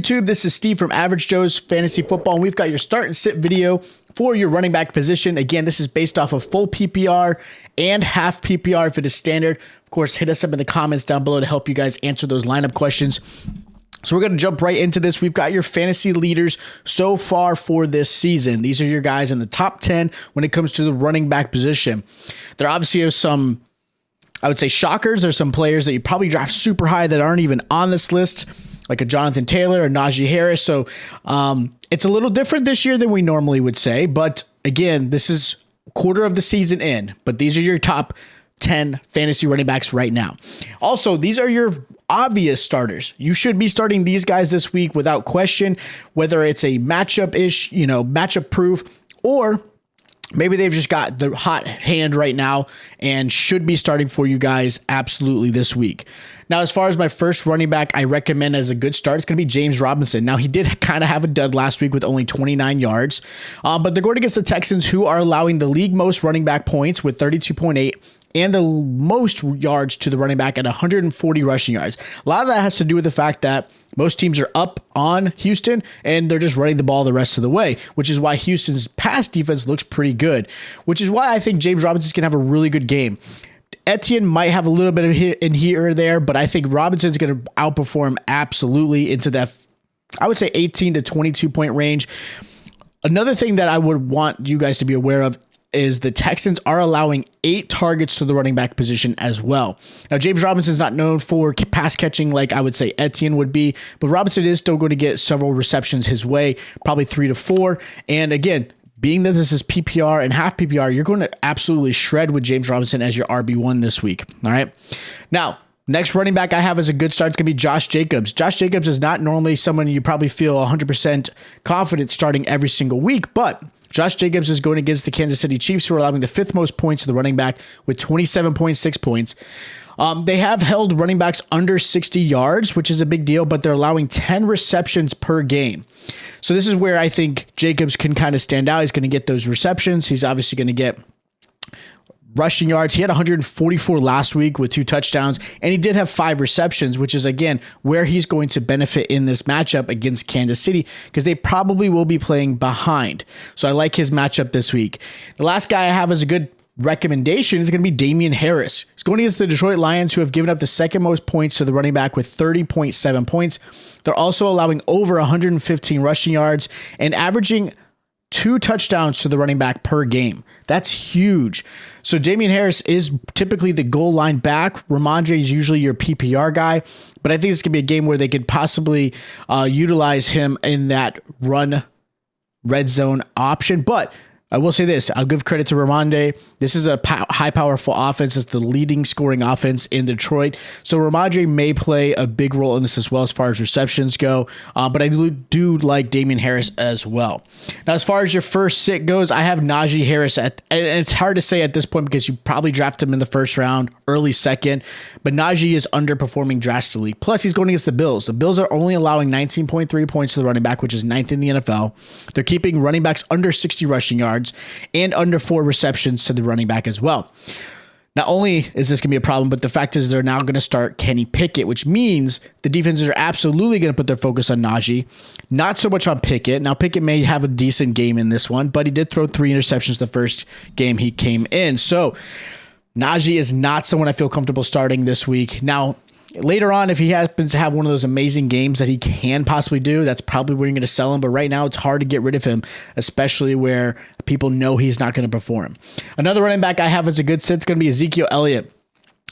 YouTube? This is Steve from Average Joe's Fantasy Football, and we've got your start and sit video for your running back position. Again, this is based off of full PPR and half PPR if it is standard. Of course, hit us up in the comments down below to help you guys answer those lineup questions. So we're going to jump right into this. We've got your fantasy leaders so far for this season. These are your guys in the top 10 when it comes to the running back position. There obviously are some, I would say, shockers. There's some players that you probably draft super high that aren't even on this list, like a Jonathan Taylor or Najee Harris. So it's a little different this year than we normally would say. But again, this is quarter of the season in. But these are your top 10 fantasy running backs right now. Also, these are your obvious starters. You should be starting these guys this week without question, whether it's a matchup-ish, matchup proof, or maybe they've just got the hot hand right now and should be starting for you guys absolutely this week. Now, as far as my first running back I recommend as a good start, it's going to be James Robinson. Now, he did kind of have a dud last week with only 29 yards, but they're going against the Texans, who are allowing the league most running back points with 32.8 and the most yards to the running back at 140 rushing yards. A lot of that has to do with the fact that most teams are up on Houston and they're just running the ball the rest of the way, which is why Houston's pass defense looks pretty good, which is why I think James Robinson's going to have a really good game. Etienne might have a little bit of hit in here or there, but I think Robinson's going to outperform absolutely into that, I would say, 18 to 22 point range. Another thing that I would want you guys to be aware of is the Texans are allowing 8 targets to the running back position as well. Now, James Robinson is not known for pass catching like I would say Etienne would be, but Robinson is still going to get several receptions his way, probably 3 to 4. And again, being that this is PPR and half PPR, you're going to absolutely shred with James Robinson as your RB1 this week. All right. Now, next running back I have as a good start is going to be Josh Jacobs. Josh Jacobs is not normally someone you probably feel 100% confident starting every single week, but Josh Jacobs is going against the Kansas City Chiefs, who are allowing the 5th most points to the running back with 27.6 points. They have held running backs under 60 yards, which is a big deal, but they're allowing 10 receptions per game. So this is where I think Jacobs can kind of stand out. He's going to get those receptions. He's obviously going to get rushing yards. He had 144 last week with 2 touchdowns, and he did have 5 receptions, which is, again, where he's going to benefit in this matchup against Kansas City because they probably will be playing behind. So I like his matchup this week. The last guy I have as a good recommendation is going to be Damian Harris. He's going against the Detroit Lions, who have given up the 2nd most points to the running back with 30.7 points. They're also allowing over 115 rushing yards and averaging 2 touchdowns to the running back per game. That's huge. So Damian Harris is typically the goal line back. Ramondre is usually your PPR guy, but I think it's going to be a game where they could possibly utilize him in that run red zone option. But I will say this, I'll give credit to Ramondre. This is a high powerful offense. It's the leading scoring offense in Detroit. So Ramondre may play a big role in this as well as far as receptions go. But I do like Damian Harris as well. Now, as far as your first sit goes, I have Najee Harris and it's hard to say at this point because you probably draft him in the first round, early second, but Najee is underperforming drastically. Plus, he's going against the Bills. The Bills are only allowing 19.3 points to the running back, which is 9th in the NFL. They're keeping running backs under 60 rushing yards and under 4 receptions to the running back as well. Not only is this going to be a problem, but the fact is they're now going to start Kenny Pickett, which means the defenses are absolutely going to put their focus on Najee, not so much on Pickett. Now, Pickett may have a decent game in this one, but he did throw 3 interceptions the first game he came in. So Najee is not someone I feel comfortable starting this week. Now, later on, if he happens to have one of those amazing games that he can possibly do, that's probably where you're going to sell him. But right now, it's hard to get rid of him, especially where people know he's not going to perform. Another running back I have as a good sit is going to be Ezekiel Elliott.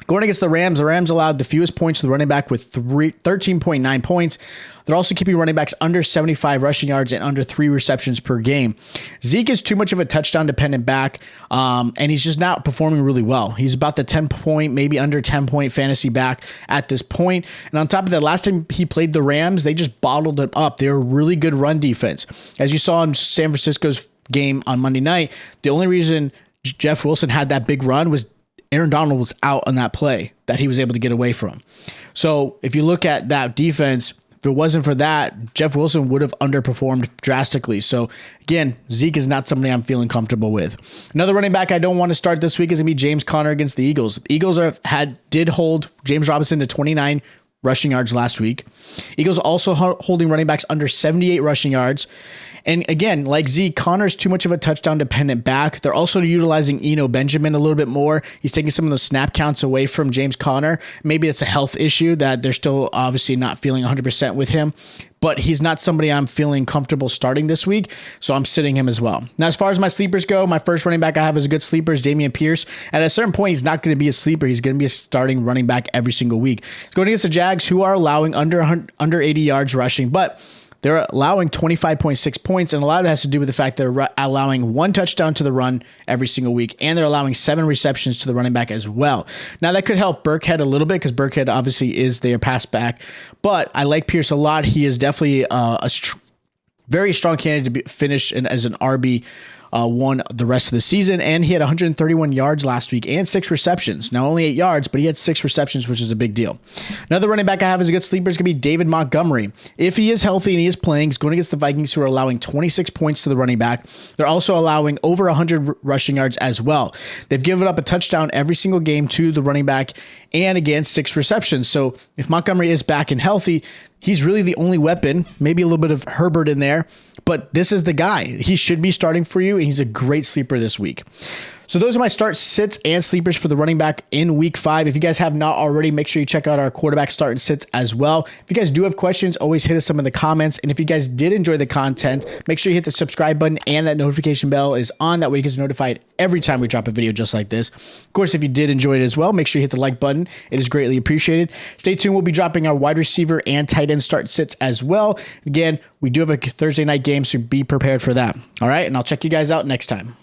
Going against the Rams allowed the fewest points to the running back with 13.9 points. They're also keeping running backs under 75 rushing yards and under 3 receptions per game. Zeke is too much of a touchdown-dependent back, and he's just not performing really well. He's about the 10-point, maybe under 10-point fantasy back at this point. And on top of that, last time he played the Rams, they just bottled it up. They're a really good run defense. As you saw in San Francisco's game on Monday night, the only reason Jeff Wilson had that big run was Aaron Donald was out on that play that he was able to get away from. So if you look at that defense, if it wasn't for that, Jeff Wilson would have underperformed drastically. So again, Zeke is not somebody I'm feeling comfortable with. Another running back I don't want to start this week is going to be James Conner against the Eagles. Eagles did hold James Robinson to 29 rushing yards last week. Eagles also holding running backs under 78 rushing yards. And again, like Zeke, Connor's too much of a touchdown dependent back. They're also utilizing Eno Benjamin a little bit more. He's taking some of the snap counts away from James Conner. Maybe it's a health issue that they're still obviously not feeling 100% with him, but he's not somebody I'm feeling comfortable starting this week, so I'm sitting him as well. Now, as far as my sleepers go, my first running back I have as a good sleeper is Dameon Pierce. At a certain point, he's not going to be a sleeper. He's going to be a starting running back every single week. He's going against the Jags, who are allowing under 80 yards rushing, but they're allowing 25.6 points, and a lot of that has to do with the fact they're allowing 1 touchdown to the run every single week, and they're allowing 7 receptions to the running back as well. Now, that could help Burkhead a little bit because Burkhead obviously is their pass back, but I like Pierce a lot. He is definitely very strong candidate to finish as an RB one the rest of the season, and he had 131 yards last week and 6 receptions. Now only 8 yards, but he had 6 receptions, which is a big deal. Another running back I have as a good sleeper is going to be David Montgomery. If he is healthy and he is playing, he's going against the Vikings, who are allowing 26 points to the running back. They're also allowing over 100 rushing yards as well. They've given up a touchdown every single game to the running back, and again, 6 receptions. So if Montgomery is back and healthy, he's really the only weapon, maybe a little bit of Herbert in there, but this is the guy. He should be starting for you, and he's a great sleeper this week. So those are my start, sits, and sleepers for the running back in week 5. If you guys have not already, make sure you check out our quarterback start and sits as well. If you guys do have questions, always hit us up in the comments. And if you guys did enjoy the content, make sure you hit the subscribe button and that notification bell is on. That way you get notified every time we drop a video just like this. Of course, if you did enjoy it as well, make sure you hit the like button. It is greatly appreciated. Stay tuned. We'll be dropping our wide receiver and tight end start sits as well. Again, we do have a Thursday night game, so be prepared for that. All right, and I'll check you guys out next time.